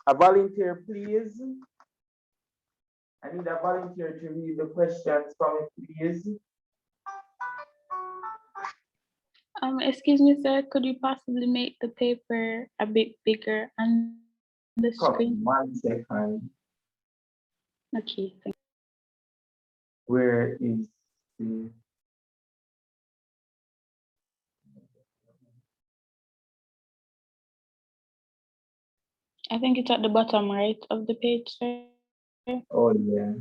A volunteer, please. I need a volunteer to read the questions for me, please. Excuse me, sir, could you possibly make the paper a bit bigger on the screen? 1 second. Okay, thank you. Where is the... I think it's at the bottom right of the page, sir. Oh, yeah.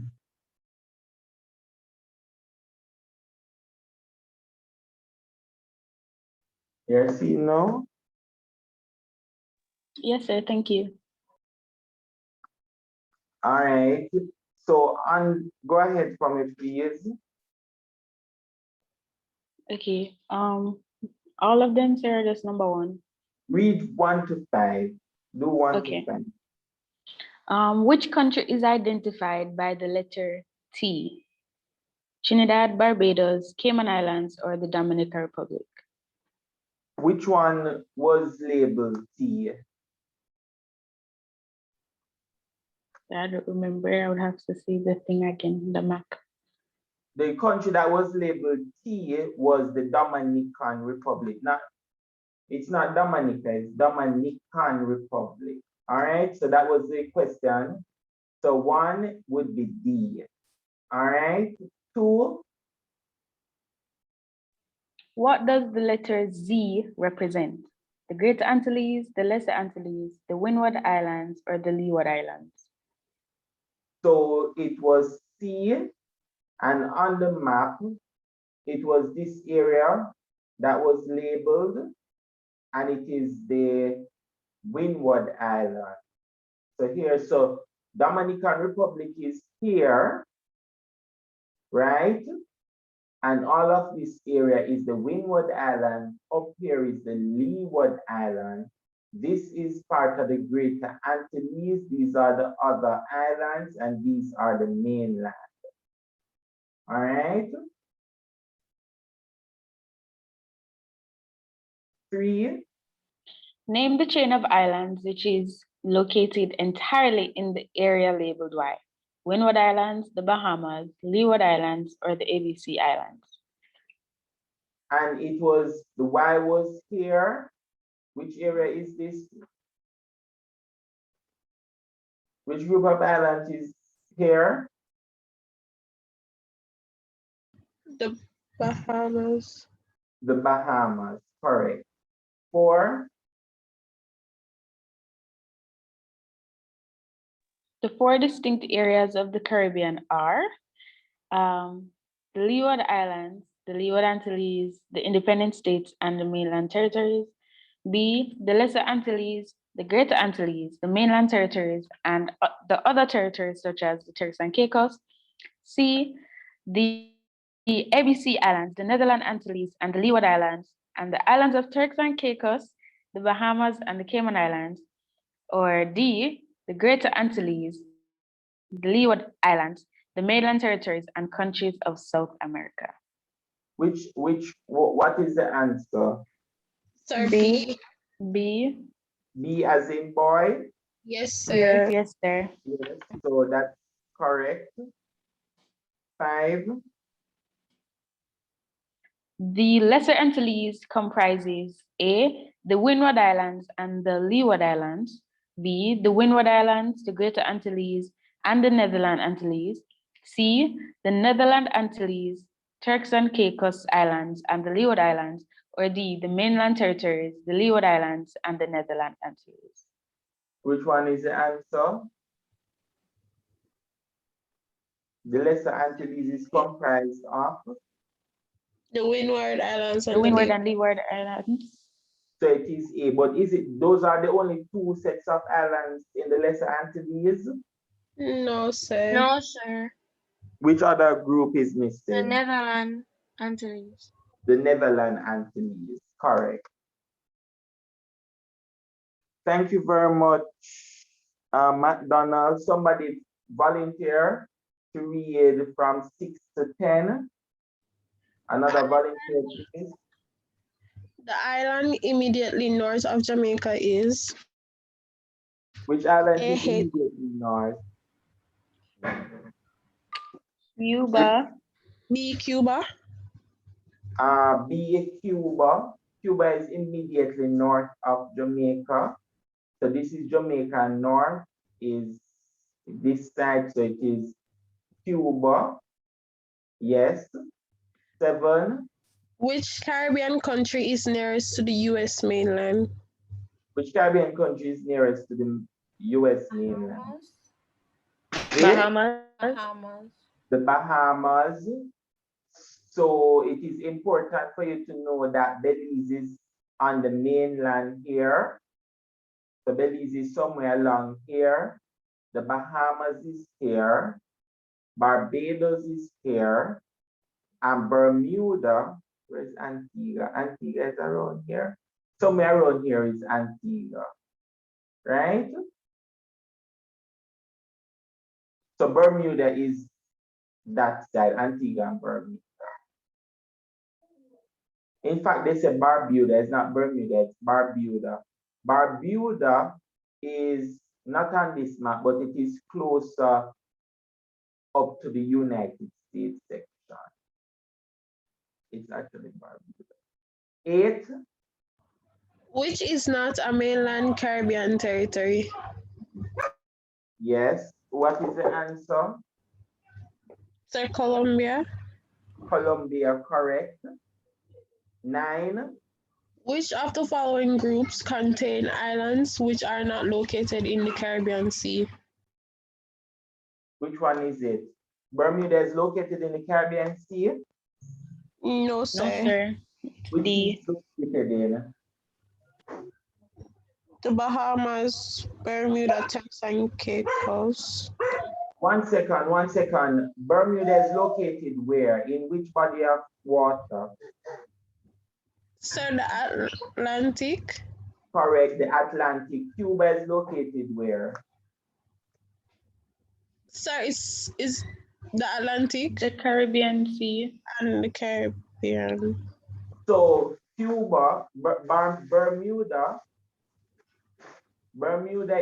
You see now? Yes, sir, thank you. All right. So go ahead for me, please. Okay. All of them, sir, just number 1. Read 1 to 5. Do 1 Okay. to 5. Which country is identified by the letter T? Trinidad, Barbados, Cayman Islands, or the Dominican Republic? Which one was labeled T? I don't remember. I would have to see the thing again, the map. The country that was labeled T was the Dominican Republic. It's not Dominica, it's Dominican Republic. All right, so that was the question. So 1 would be D. All right, 2. What does the letter Z represent? The Greater Antilles, the Lesser Antilles, the Windward Islands, or the Leeward Islands? So it was C, and on the map, it was this area that was labeled, and it is the Windward Island. So here, so Dominican Republic is here, right? And all of this area is the Windward Island. Up here is the Leeward Island. This is part of the Greater Antilles. These are the other islands, and these are the mainland. All right. 3. Name the chain of islands which is located entirely in the area labeled Y. Windward Islands, the Bahamas, Leeward Islands, or the ABC Islands? And it was, the Y was here. Which area is this? Which group of islands is here? The Bahamas. The Bahamas, correct. 4. The 4 distinct areas of the Caribbean are the Leeward Islands, the Leeward Antilles, the Independent States, and the Mainland Territories. B, the Lesser Antilles, the Greater Antilles, the Mainland Territories, and the other territories such as the Turks and Caicos. C, the ABC Islands, the Netherland Antilles, and the Leeward Islands, and the islands of Turks and Caicos, the Bahamas, and the Cayman Islands. Or D, the Greater Antilles, the Leeward Islands, the Mainland Territories, and countries of South America. What is the answer? Sir, B. B. B as in boy? Yes, sir. Yes, sir. Yes, so that's correct. 5. The Lesser Antilles comprises A, the Windward Islands and the Leeward Islands, B, the Windward Islands, the Greater Antilles, and the Netherland Antilles, C, the Netherland Antilles, Turks and Caicos Islands, and the Leeward Islands, or D, the Mainland Territories, the Leeward Islands, and the Netherland Antilles. Which one is the answer? The Lesser Antilles is comprised of? The Windward Islands and The Windward and Leeward Islands. So it is A, but those are the only 2 sets of islands in the Lesser Antilles? No, sir. No, sir. Which other group is missing? The Netherland Antilles. The Netherland Antilles, correct. Thank you very much, McDonald. Somebody volunteer to read from 6 to 10. Another volunteer, please. The island immediately north of Jamaica is Which island is hit. immediately north? Cuba, B, Cuba. B, Cuba. Cuba is immediately north of Jamaica. So this is Jamaica, north is this side, so it is Cuba. Yes. 7. Which Caribbean country is nearest to the US mainland? Which Caribbean country is nearest to the US mainland? Which? Bahamas, Bahamas. The Bahamas. So it is important for you to know that Belize is on the mainland here. So Belize is somewhere along here. The Bahamas is here. Barbados is here. And Bermuda, where's Antigua? Antigua is around here. Somewhere around here is Antigua, right? So Bermuda is that side, Antigua and Bermuda. In fact, they say Barbuda, it's not Bermuda, it's Barbuda. Barbuda is not on this map, but it is closer up to the United States section. It's actually Barbuda. 8. Which is not a mainland Caribbean territory? Yes. What is the answer? Sir, Colombia. Colombia, correct. 9. Which of the following groups contain islands which are not located in the Caribbean Sea? Which one is it? Bermuda is located in the Caribbean Sea. No, no sir. sir. Which D. is located in? The Bahamas, Bermuda, Turks and Caicos. 1 second, 1 second. Bermuda is located where? In which body of water? Sir, the Atlantic. Correct, the Atlantic. Cuba is located where? Sir, is the Atlantic The Caribbean Sea. and the Caribbean. So Cuba, Bermuda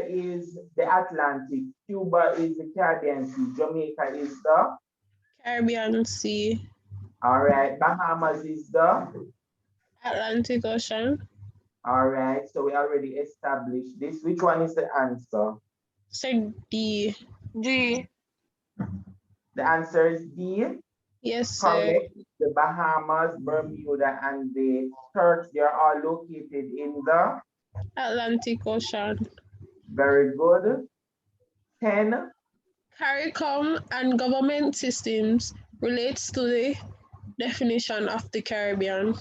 is the Atlantic. Cuba is the Caribbean Sea. Jamaica is the? Caribbean Sea. All right. Bahamas is the? Atlantic Ocean. All right. So we already established this. Which one is the answer? Sir, D. D. The answer is D. Yes, sir. Correct. The Bahamas, Bermuda, and the Turks, they are all located in the? Atlantic Ocean. Very good. 10. CARICOM and government systems relates to the definition of the Caribbean.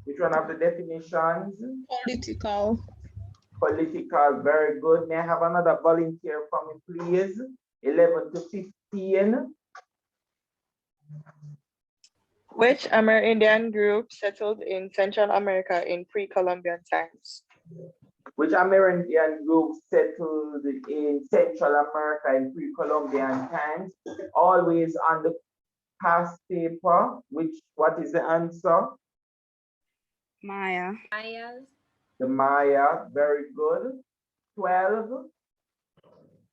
Which one of the definitions? Political. Political, very good. May I have another volunteer for me, please? 11 to 15. Which Amerindian group settled in Central America in pre-Columbian times? Which Amerindian group settled in Central America in pre-Columbian times? Always on the past paper. What is the answer? Maya. Mayas. The Maya, very good. 12.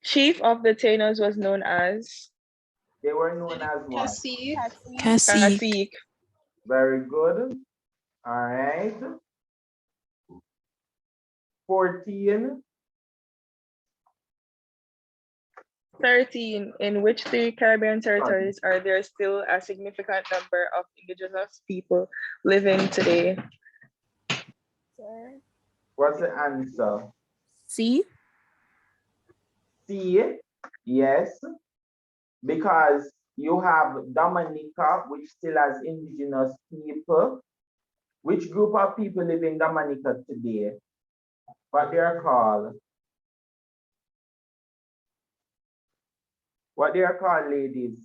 Chief of the Taínos was known as? They were known as what? Cacique. Very good. All right. 14. 13. In which three Caribbean territories are there still a significant number of indigenous people living today? What's the answer? C. C, yes, because you have Dominica, which still has indigenous people. Which group of people live in Dominica today? What they are called? What they are called, ladies?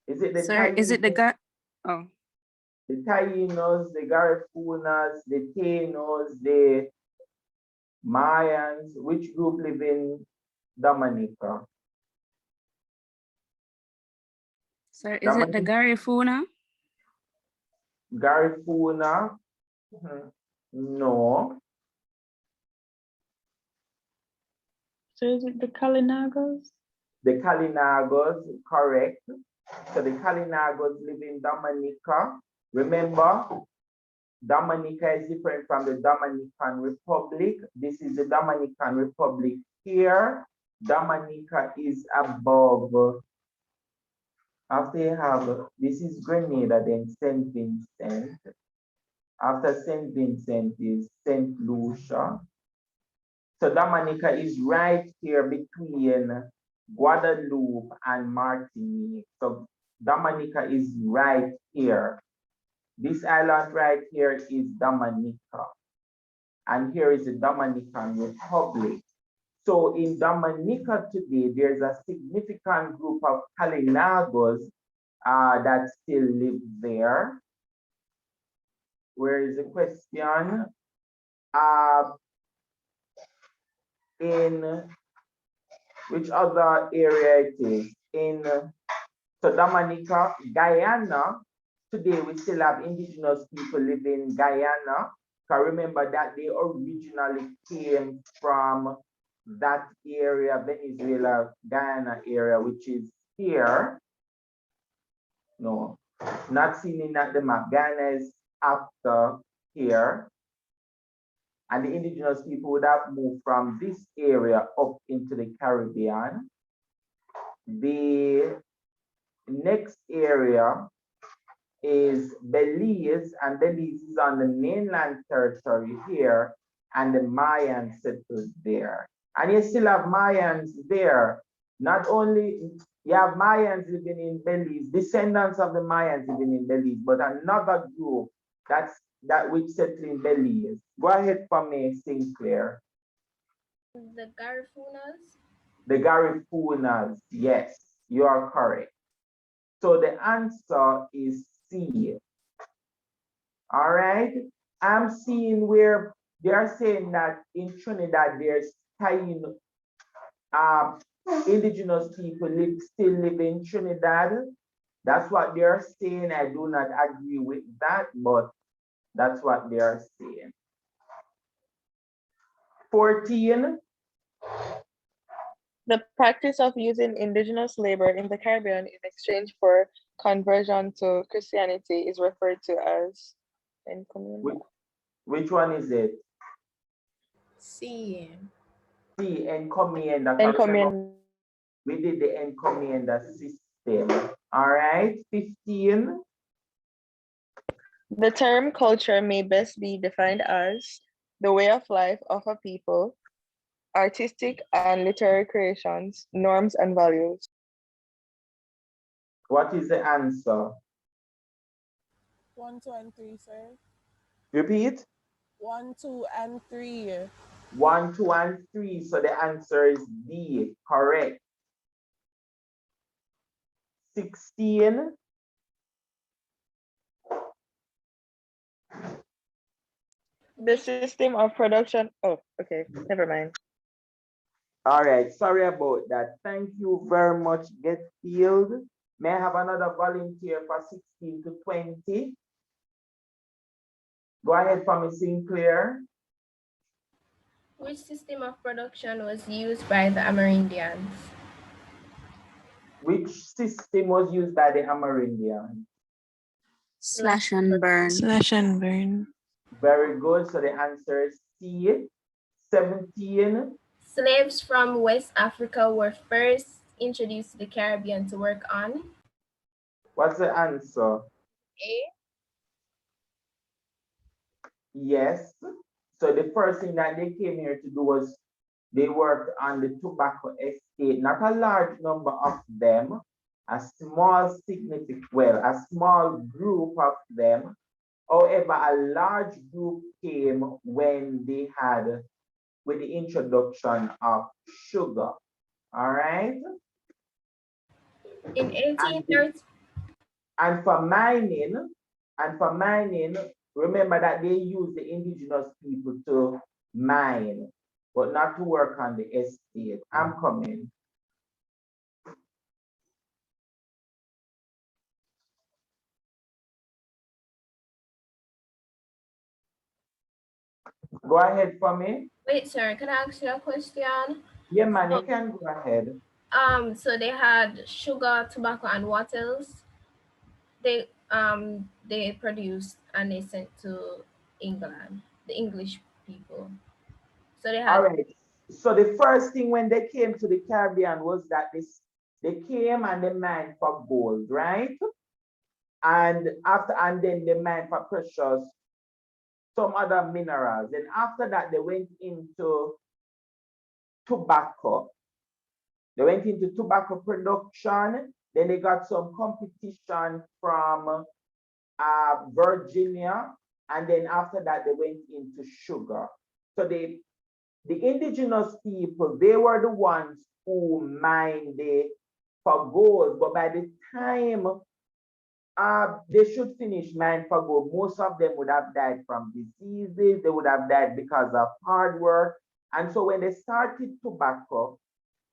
Is it the Sir, is it the Taínos, Oh, the Taínos, the Garifunas, the Taínos, the Mayans? Which group live in Dominica? sir, is it the Garifuna? Garifuna? No. So is it the Kalinagos? The Kalinagos, correct. So the Kalinagos live in Dominica. Remember, Dominica is different from the Dominican Republic. This is the Dominican Republic here. Dominica is above. After you have, this is Grenada, then St. Vincent. After St. Vincent is St. Lucia. So Dominica is right here between Guadeloupe and Martinique. So Dominica is right here. This island right here is Dominica. And here is the Dominican Republic. So in Dominica today, there's a significant group of Kalinagos that still live there. Where is the question? In which other area it is? In so Dominica, Guyana, today we still have indigenous people living in Guyana. Because remember that they originally came from that area, Venezuela, Guyana area, which is here. No, not seen in the map. Guyana is after here. And the indigenous people would have moved from this area up into the Caribbean. The next area is Belize, and Belize is on the mainland territory here, and the Mayans settled there. And you still have Mayans there. Not only you have Mayans living in Belize, descendants of the Mayans living in Belize, but another group that which settled in Belize. Go ahead for me, Sinclair. The Garifunas. The Garifunas, yes, you are correct. So the answer is C. All right. I'm seeing where they are saying that in Trinidad there's Taino, indigenous people still live in Trinidad. That's what they're saying. I do not agree with that, but that's what they are saying. 14. The practice of using indigenous labor in the Caribbean in exchange for conversion to Christianity is referred to as encomienda. Which one is it? C. C, encomienda. Encomienda. We did the encomienda system. All right, 15. The term culture may best be defined as the way of life of a people, artistic and literary creations, norms and values. What is the answer? 1, 2, and 3, sir. Repeat. 1, 2, and 3. 1, 2, and 3. So the answer is D, correct. 16. The system of production. Oh, okay, never mind. All right, sorry about that. Thank you very much, Getfield. May I have another volunteer for 16 to 20? Go ahead for me, Sinclair. Which system of production was used by the Amerindians? Which system was used by the Amerindians? Slash and burn. Slash and burn. Very good. So the answer is C. 17. Slaves from West Africa were first introduced to the Caribbean to work on. What's the answer? A. Yes. So the first thing that they came here to do was they worked on the tobacco estate. Not a large number of them, a small group of them. However, a large group came when they had with the introduction of sugar. All right. In 1830. And for mining, remember that they use the indigenous people to mine, but not to work on the estate. I'm coming. Go ahead for me. Wait, sir, can I ask you a question? Yeah, man, you can go ahead. So they had sugar, tobacco, and what else? They produced and they sent to England, the English people. So they All had right. So the first thing when they came to the Caribbean was that they came and they mined for gold, right? And then they mined for precious, some other minerals. Then after that, they went into tobacco. They went into tobacco production. Then they got some competition from Virginia. And then after that, they went into sugar. So the indigenous people, they were the ones who mined for gold. But by the time they should finish mine for gold, most of them would have died from diseases. They would have died because of hard work. And so when they started tobacco,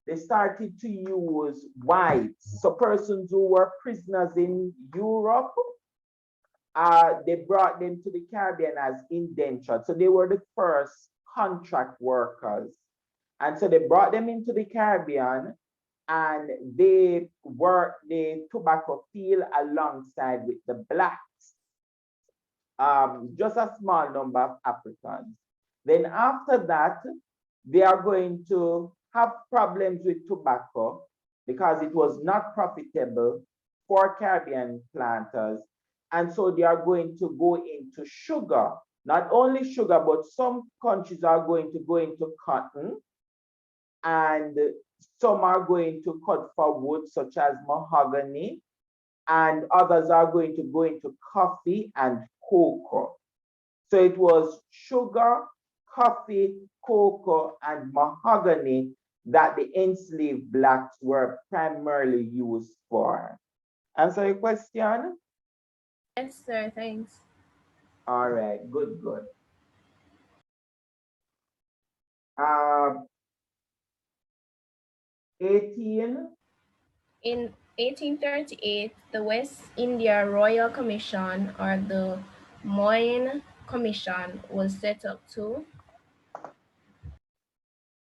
they started to use whites. So persons who were prisoners in Europe, they brought them to the Caribbean as indentured. So they were the first contract workers. And so they brought them into the Caribbean and they worked the tobacco field alongside with the blacks, just a small number of Africans. Then after that, they are going to have problems with tobacco because it was not profitable for Caribbean planters. And so they are going to go into sugar. Not only sugar, but some countries are going to go into cotton, and some are going to cut for wood, such as mahogany, and others are going to go into coffee and cocoa. So it was sugar, coffee, cocoa, and mahogany that the enslaved blacks were primarily used for. Answer your question? yes, sir. Thanks. All right, good, good. Uh, 18. In 1838, the West India Royal Commission, or the Moyne Commission, was set up to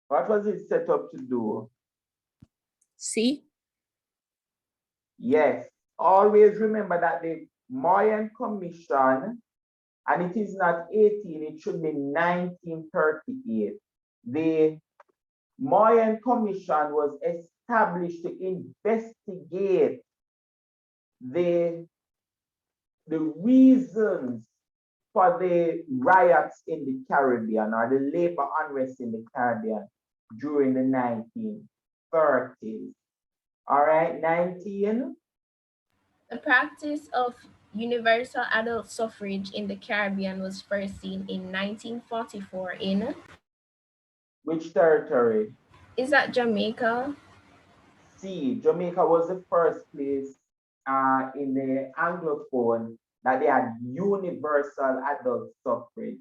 What was it set up to do? C. Yes, always remember that the Mayan Commission, and it is not 18, it should be 1938. The Mayan Commission was established to investigate the reasons for the riots in the Caribbean, or the labor unrest in the Caribbean during the 1930s. All right, 19. the practice of universal adult suffrage in the Caribbean was first seen in 1944 in, Which territory? is that Jamaica? C. Jamaica was the first place in the Anglophone that they had universal adult suffrage,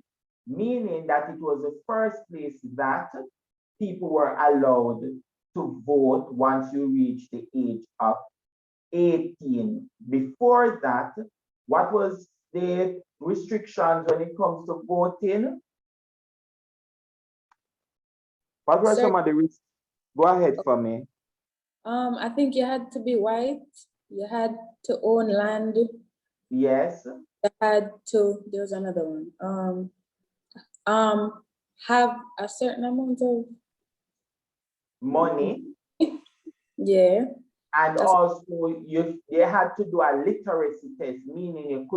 meaning that it was the first place that people were allowed to vote once you reach the age of 18. Before that, what was the restrictions when it comes to voting? What were Sir, some of the restrictions? Go ahead for me. I think you had to be white. You had to own land. Yes. You had to. There's another one. Have a certain amount of Money. yeah. And That's also they had to do a literacy test, meaning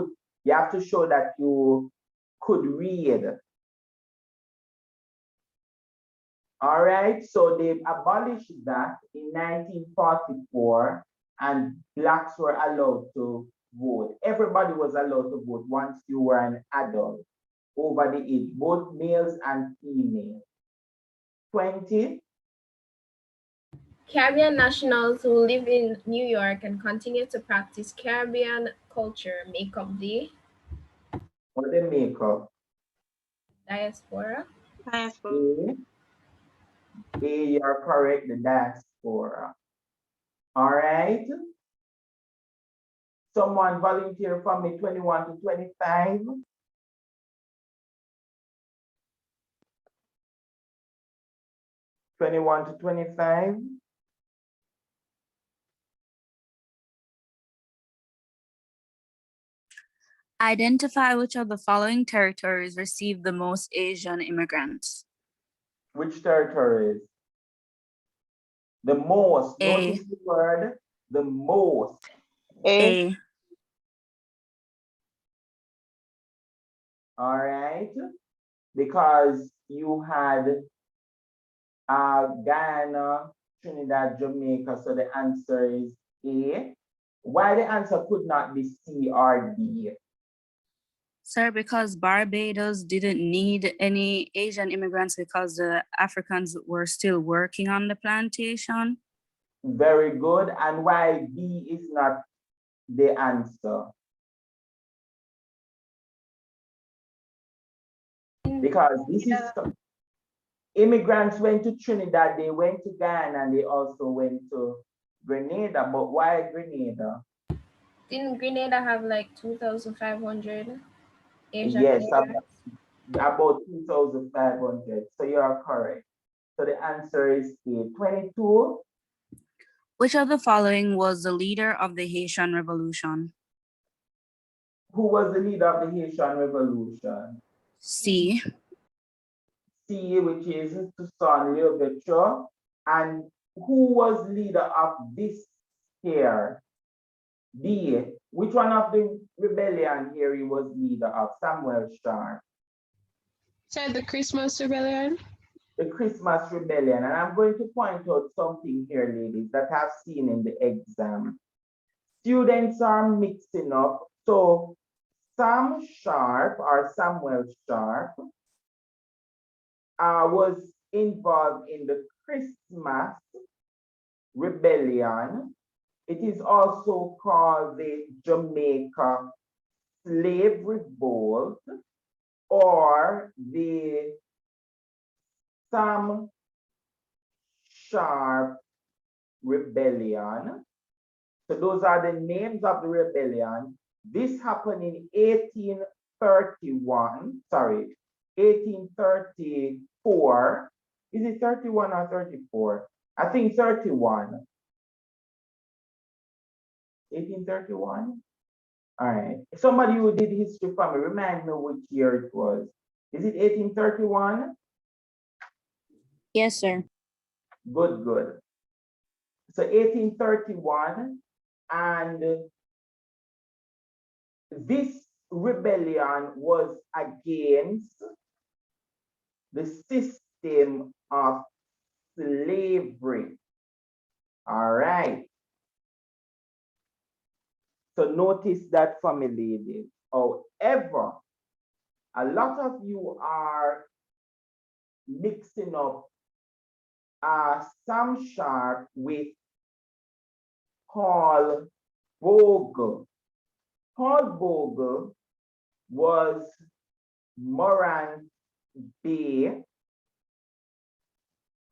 you have to show that you could read. All right, so they abolished that in 1944, and blacks were allowed to vote. Everybody was allowed to vote once you were an adult over the age, both males and females. 20. Caribbean nationals who live in New York and continue to practice Caribbean culture make up the What they make up? diaspora. A, you're correct, the diaspora. All right. Someone volunteer for me, 21 to 25. 21 to 25. Identify which of the following territories received the most Asian immigrants. Which territories? The most. A. Notice the word, the most. A. All right. Because you had Guyana, Trinidad, Jamaica. So the answer is A. Why the answer could not be C or D? Sir, because Barbados didn't need any Asian immigrants because the Africans were still working on the plantation. Very good. And why B is not the answer? Because this is immigrants went to Trinidad, they went to Guyana, and they also went to Grenada. But why Grenada? Didn't Grenada have like 2,500 Asian Yes, immigrants? about 2,500. So you are correct. So the answer is A. 22. Which of the following was the leader of the Haitian Revolution? Who was the leader of the Haitian Revolution? C. C, which is Toussaint Louverture. And who was leader of this here? D. Which one of the rebellion here he was leader of? Samuel Sharp. Said the Christmas Rebellion. The Christmas Rebellion. And I'm going to point out something here, ladies, that I've seen in the exam. Students are mixing up. So Sam Sharp or Samuel Sharp was involved in the Christmas Rebellion. It is also called the Jamaica Slave Revolt or the Sam Sharp Rebellion. So those are the names of the rebellion. This happened in 1831, 1834. Is it 31 or 34? I think 31. 1831? All right. Somebody who did history for me, remind me which year it was. Is it 1831? Yes, sir. Good, good. So 1831, and this rebellion was against the system of slavery. All right. So notice that for me, ladies. However, a lot of you are mixing up Sam Sharp with Paul Bogle. Paul Bogle was Morant Bay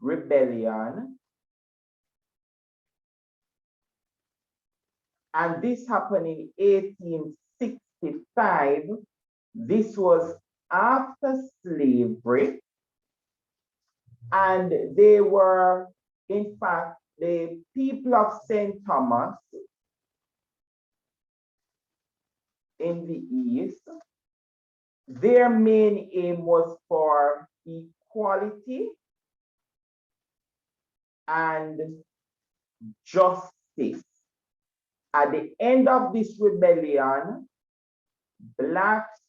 Rebellion. And this happened in 1865. This was after slavery. And they were, in fact, the people of St. Thomas in the East. Their main aim was for equality and justice. At the end of this rebellion, Blacks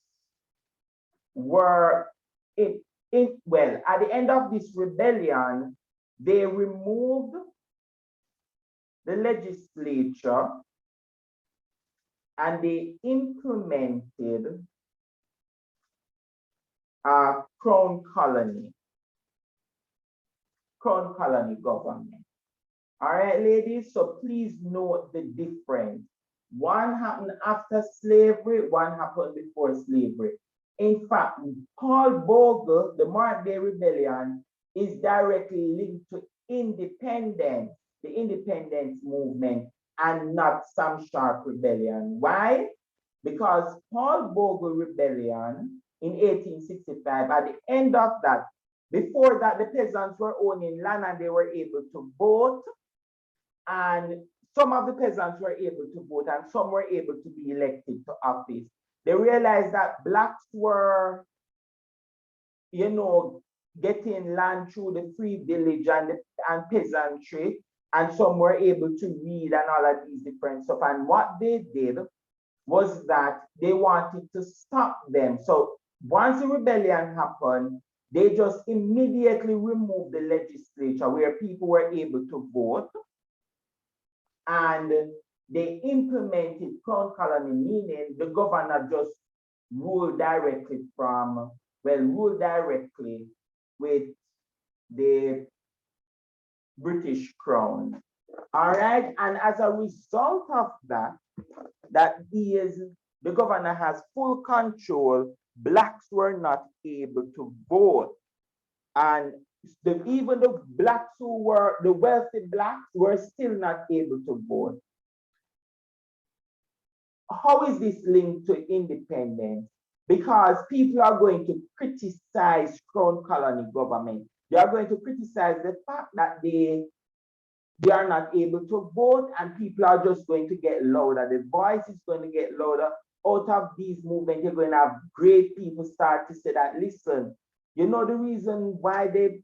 were at the end of this rebellion, they removed the legislature and they implemented a crown colony government. All right, ladies, so please note the difference. One happened after slavery, one happened before slavery. In fact, Paul Bogle, the Mark Day Rebellion, is directly linked to independence, the independence movement, and not Sam Sharp Rebellion. Why? Because Paul Bogle Rebellion in 1865, at the end of that, before that, the peasants were owning land and they were able to vote. And some of the peasants were able to vote and some were able to be elected to office. They realized that blacks were, you know, getting land through the free village and peasantry, and some were able to read and all of these different stuff. And what they did was that they wanted to stop them. So once the rebellion happened, they just immediately removed the legislature where people were able to vote, and they implemented crown colony, meaning the governor just ruled directly with the British crown. All right, and as a result of that, the governor has full control. Blacks were not able to vote, and even the blacks who were the wealthy blacks were still not able to vote. How is this linked to independence? Because people are going to criticize crown colony government. They are going to criticize the fact that they are not able to vote, and people are just going to get louder. The voice is going to get louder. Out of these movements, you're going to have great people start to say that, listen, you know, the reason why the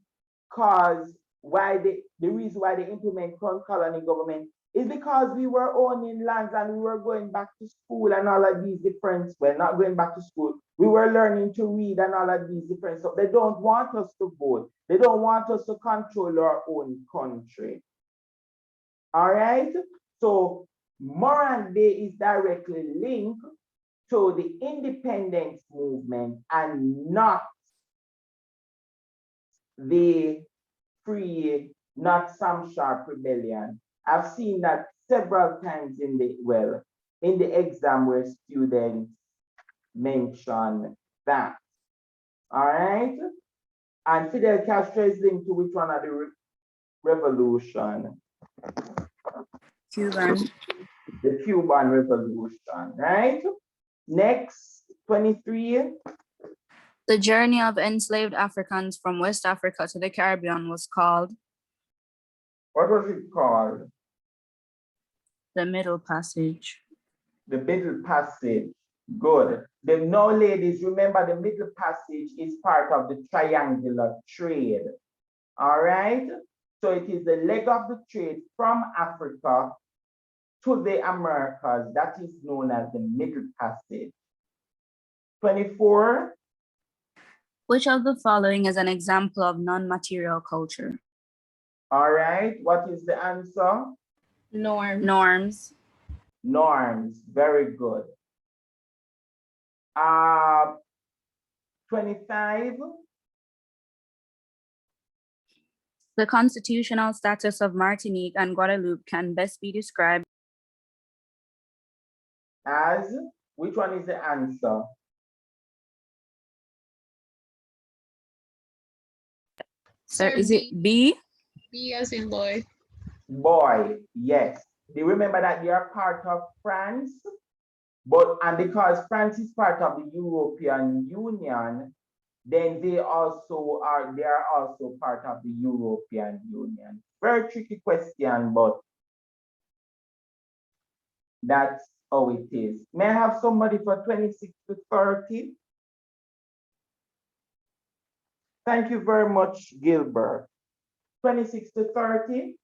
reason why they implement crown colony government is because we were owning lands and we were going back to school and all of these different, well, not going back to school, we were learning to read and all of these different stuff. They don't want us to vote. They don't want us to control our own country. All right, so Morant Bay is directly linked to the independence movement and not the not Sam Sharp rebellion. I've seen that several times in the exam where students mention that. All right, and Fidel Castro is linked to which one of the revolution? Cuban. The Cuban Revolution, right? Next, 23. The journey of enslaved Africans from West Africa to the Caribbean was called? What was it called? The Middle Passage. The Middle Passage. Good. Now, ladies, remember the Middle Passage is part of the triangular trade. All right? So it is the leg of the trade from Africa to the Americas that is known as the Middle Passage. 24. Which of the following is an example of non-material culture? All right, what is the answer? Norms. Norms, very good. 25. The constitutional status of Martinique and Guadeloupe can best be described as, which one is the answer? Sir, is it B? B as in boy. Boy, yes. They remember that they are part of France, and because France is part of the European Union, then they are also part of the European Union. Very tricky question, but that's how it is. May I have somebody for 26 to 30? Thank you very much, Gilbert. 26 to 30.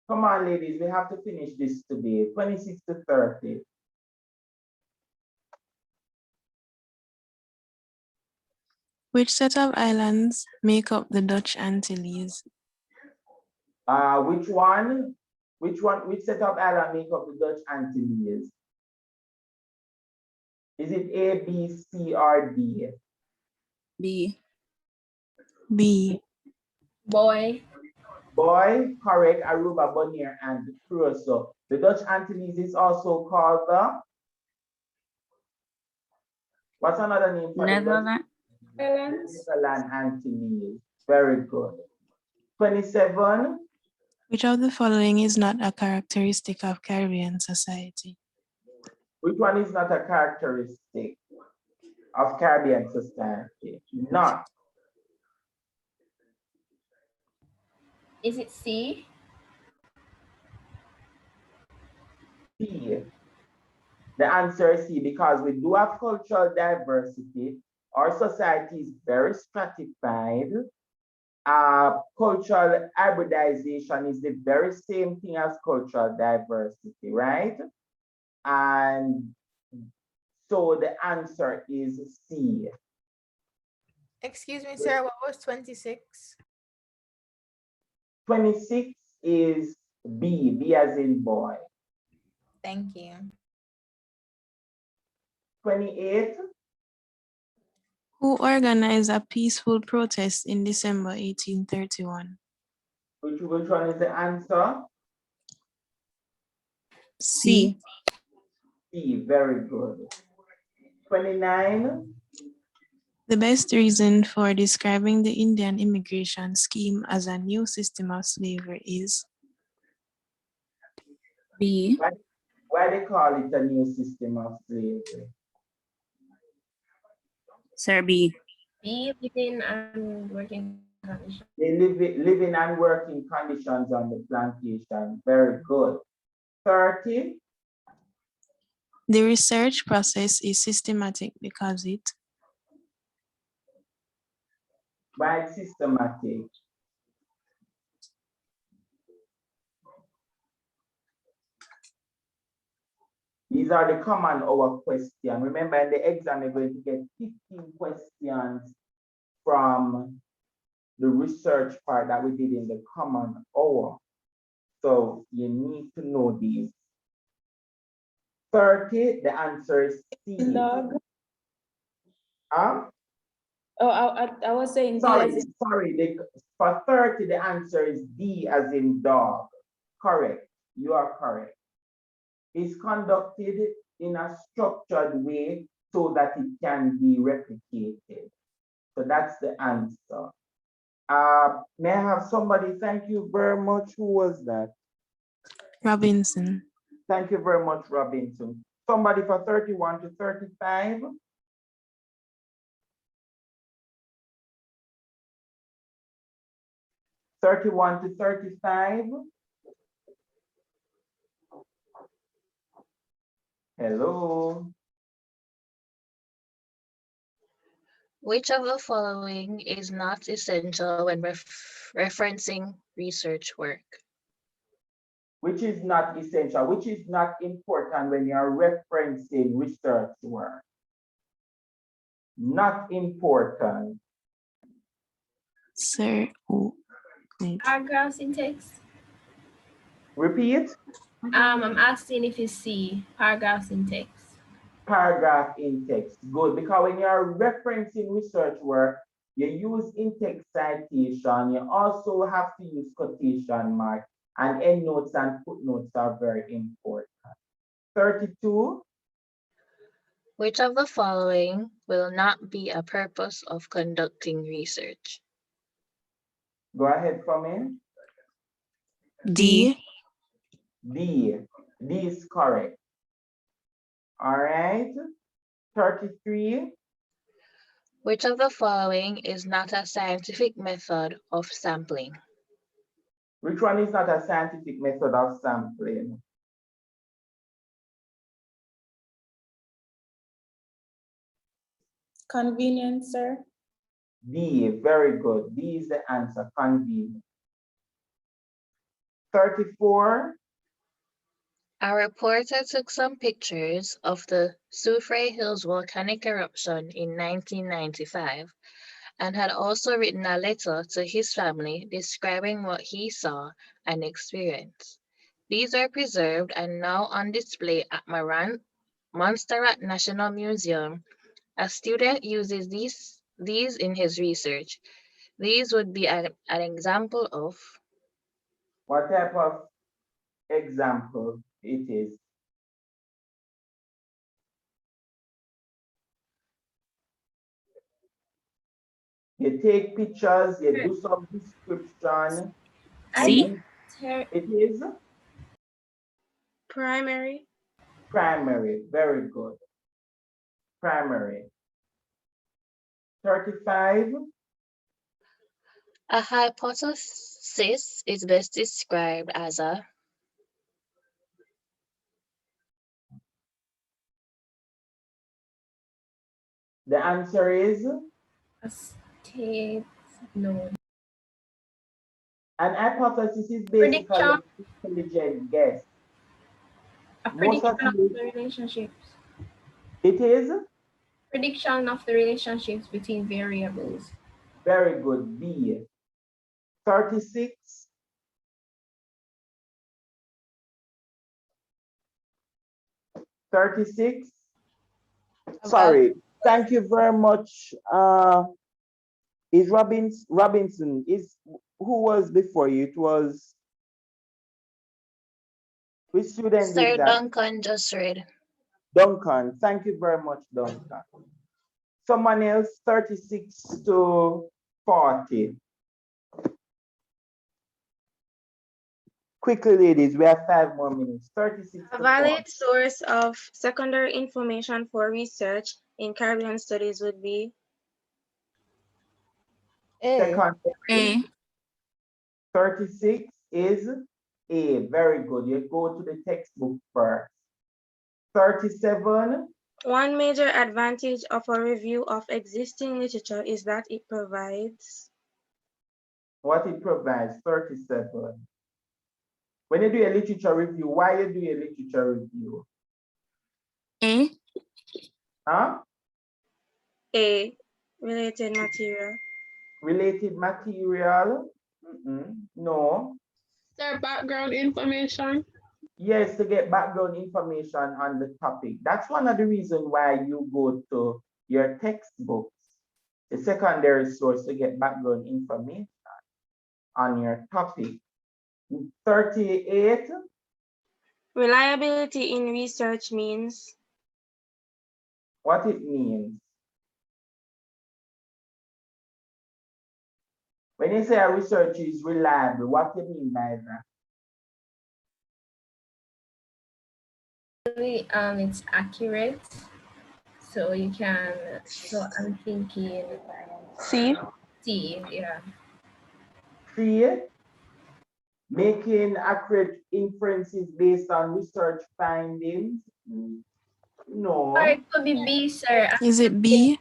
Come on, ladies, we have to finish this today. 26 to 30. Which set of islands make up the Dutch Antilles? Which one? Which set of islands make up the Dutch Antilles? Is it A, B, C, or D? B. B. Boy. Boy, correct. Aruba, Bonaire, and Curacao. The Dutch Antilles is also called the, what's another name for Netherlands. Netherlands Antilles. Very good. 27. Which of the following is not a characteristic of Caribbean society? Which one is not a characteristic? of Caribbean society. Not. Is it C? C. The answer is C, because we do have cultural diversity. Our society is very stratified. Cultural hybridization is the very same thing as cultural diversity, right? And so the answer is C. Excuse me, sir, what was 26? 26 is B, B as in boy. Thank you. 28, Who organized a peaceful protest in December 1831? which one is the answer? C. C, very good. 29, The best reason for describing the Indian immigration scheme as a new system of slavery is B. why they call it a new system of slavery? Sir, B. B, living and working conditions. They living and working conditions on the plantation. Very good. 30, the research process is systematic because it why it's systematic? These are the common hour questions. Remember, in the exam, you're going to get 15 questions from the research part that we did in the common hour. So you need to know these. 30, the answer is C. Dog. Huh? Oh, I was saying D Sorry, as in sorry. For 30, the answer is D as in dog. Correct. You are correct. It's conducted in a structured way so that it can be replicated. So that's the answer. May I have somebody? Thank you very much. Who was that? Robinson. Thank you very much, Robinson. Somebody for 31 to 35. (31 to 35). Hello. Which of the following is not essential when referencing research work? Which is not essential, which is not important when you're referencing research work? Not important. Sir, Paragraphs in text. Repeat. I'm asking if it's C, paragraphs in text. Paragraph in text. Good, because when you're referencing research work, you use in-text citation. You also have to use quotation mark, and endnotes and footnotes are very important. 32. Which of the following will not be a purpose of conducting research? Go ahead for me. D. D. D is correct. All right. 33. Which of the following is not a scientific method of sampling? Which one is not a scientific method of sampling? convenience, sir. D, very good. D is the answer, convenient. 34. A reporter took some pictures of the Suffrage Hills volcanic eruption in 1995 and had also written a letter to his family describing what he saw and experienced. These are preserved and now on display at Montserrat National Museum. A student uses these in his research. These would be an example of. What type of example it is? You take pictures, you do some description. C. It is Primary. primary, very good. Primary. 35. A hypothesis is best described as a The answer is A state, no. an hypothesis is basically Prediction. an intelligent guess. A Most of prediction of you, the relationships. it is Prediction of the relationships between variables. very good. B. 36. 36. Sorry. Thank you very much. Is Robinson is who was before you? It was which student Sir did that? Duncan just read. Duncan. Thank you very much, Duncan. Someone else, 36 to 40. Quickly, ladies, we have 5 more minutes. 36 A to 40. valid source of secondary information for research in Caribbean studies would be Secondary. 36 is A. Very good. You go to the textbook first. 37. one major advantage of a review of existing literature is that it provides What it provides. 37. When you do a literature review, why you do a literature review? A. Huh? A. Related material. Related material? No. Their background information. Yes, to get background information on the topic. That's one of the reasons why you go to your textbooks, the secondary source, to get background information on your topic. 38. Reliability in research means What it means. When you say a research is reliable, what do you mean by that? It's accurate. So you can, so I'm thinking C. C, yeah. C. Making accurate inferences based on research findings. No. Or it could be B, sir. Is it B?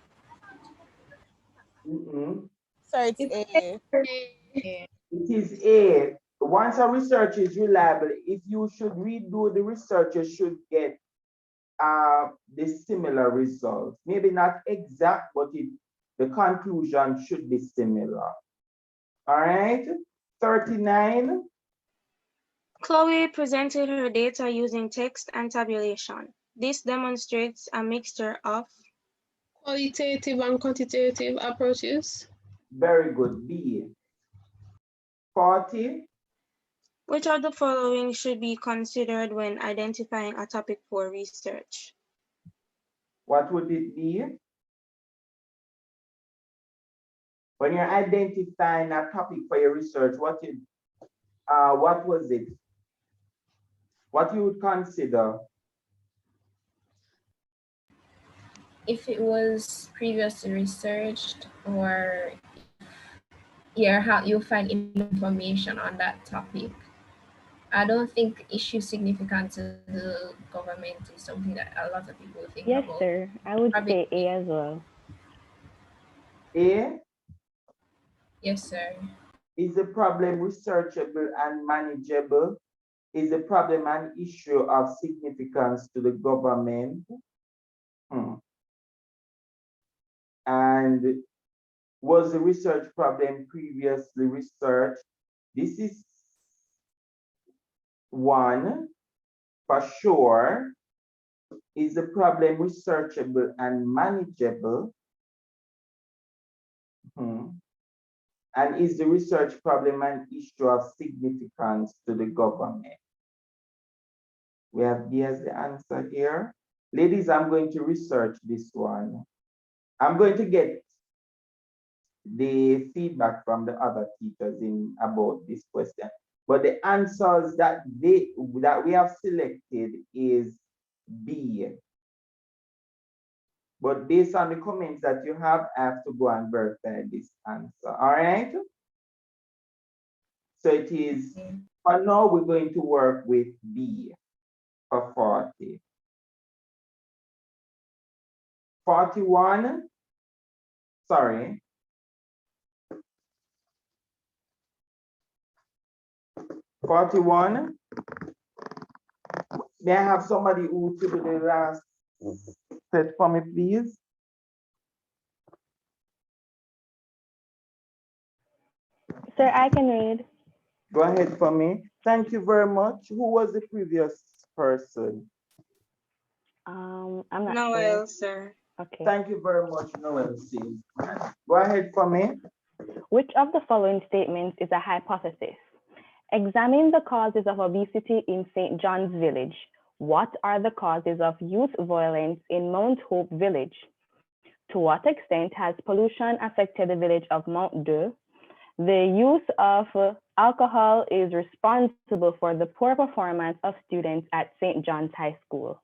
Sorry, it's A. It is A. Once a research is reliable, if you should redo the research, you should get the similar results. Maybe not exact, but the conclusion should be similar. All right, 39. Chloe presented her data using text and tabulation. This demonstrates a mixture of Qualitative and quantitative approaches. Very good, B. 40. which of the following should be considered when identifying a topic for research. What would it be? When you're identifying a topic for your research, what was it? What you would consider? If it was previously researched, or how you find information on that topic. I don't think issue significant to the government is something that a lot of people think Yes, about. sir. I would say A as well. A? Yes, sir. Is the problem researchable and manageable? Is the problem an issue of significance to the government? And was the research problem previously researched? This is one for sure. Is the problem researchable and manageable? And is the research problem an issue of significance to the government? We have B as the answer here. Ladies, I'm going to research this one. I'm going to get the feedback from the other teachers about this question. But the answers that we have selected is B. But based on the comments that you have, I have to go and verify this answer. All right. So it is, for now, we're going to work with B for 40. 41, sorry. 41. May I have somebody who to do the last set for me, please? Sir, I can read. Go ahead for me. Thank you very much. Who was the previous person? I'm not Noel, sure. sir. Okay. Thank you very much, Noel. Go ahead for me. Which of the following statements is a hypothesis? Examine the causes of obesity in St. John's Village. What are the causes of youth violence in Mount Hope Village? To what extent has pollution affected the village of Mount Deux? The use of alcohol is responsible for the poor performance of students at St. John's High School.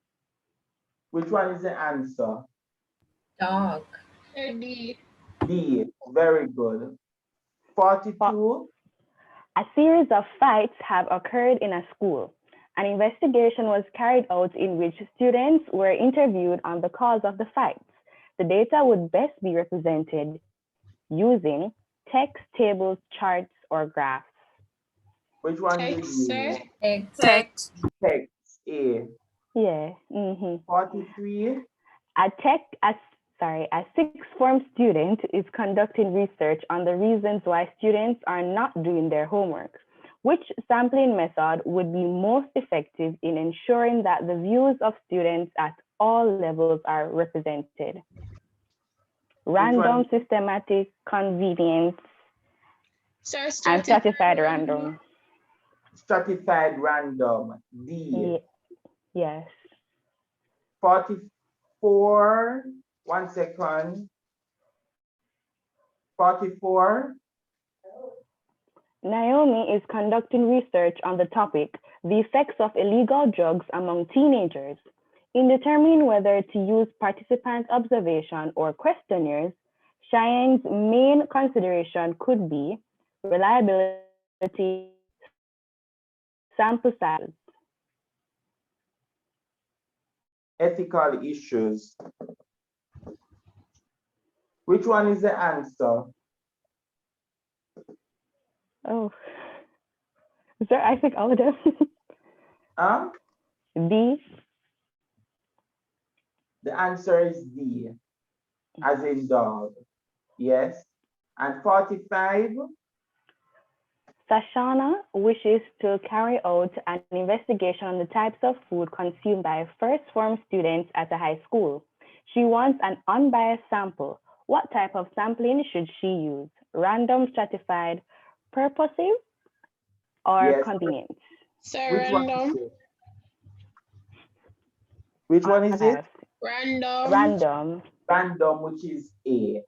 Which one is the answer? Dog. D. D. Very good. 42. A series of fights have occurred in a school. An investigation was carried out in which students were interviewed on the cause of the fights. The data would best be represented using text, tables, charts, or graphs. Which one did Text, you? sir. Text. Text. A. Yeah. 43. A sixth form student is conducting research on the reasons why students are not doing their homework. Which sampling method would be most effective in ensuring that the views of students at all levels are represented? Random, systematic, convenience, Sir, and stratified random. Stratified random. D. Yes. 44. 1 second. 44. Naomi is conducting research on the topic, the effects of illegal drugs among teenagers. In determining whether to use participant observation or questionnaires, Cheyenne's main consideration could be reliability, sample size. Ethical issues. Which one is the answer? Oh, sir, I think all of them. D. The answer is D, as in dog. Yes. And 45. Sashana wishes to carry out an investigation on the types of food consumed by first form students at a high school. She wants an unbiased sample. What type of sampling should she use? Random, stratified, purposive, or convenient? Sir, random. Which one is it? Random. Random. Random, which is A.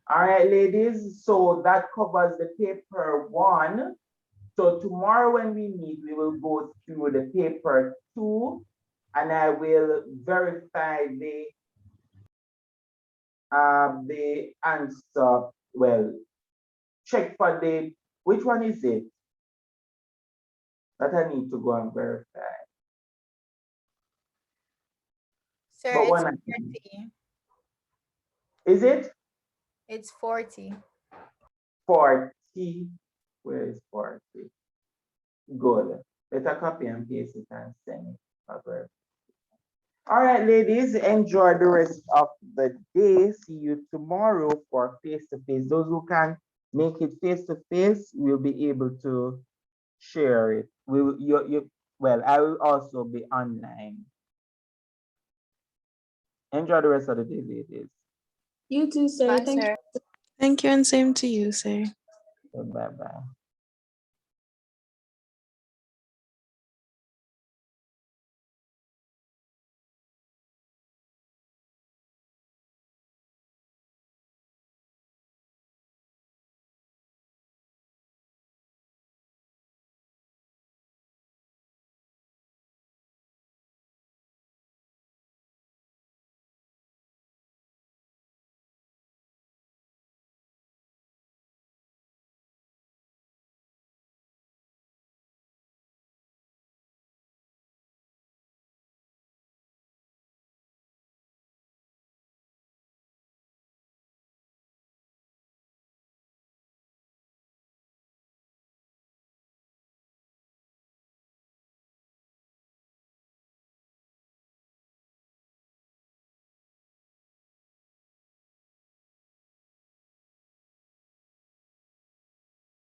All right, ladies, so that covers the paper 1. So tomorrow when we meet, we will go through the paper 2, and I will verify the answer. Well, check for the, which one is it that I need to go and verify? Sir, But it's when 40. Is it? It's 40. 40. Where is 40? Good. Better copy and paste it and send it over. All right, ladies, enjoy the rest of the day. See you tomorrow for face-to-face. Those who can make it face-to-face will be able to share it. Well, I will also be online. Enjoy the rest of the day, ladies. You too, sir. Bye, Thank sir. you. Thank you, and same to you, sir. Bye-bye.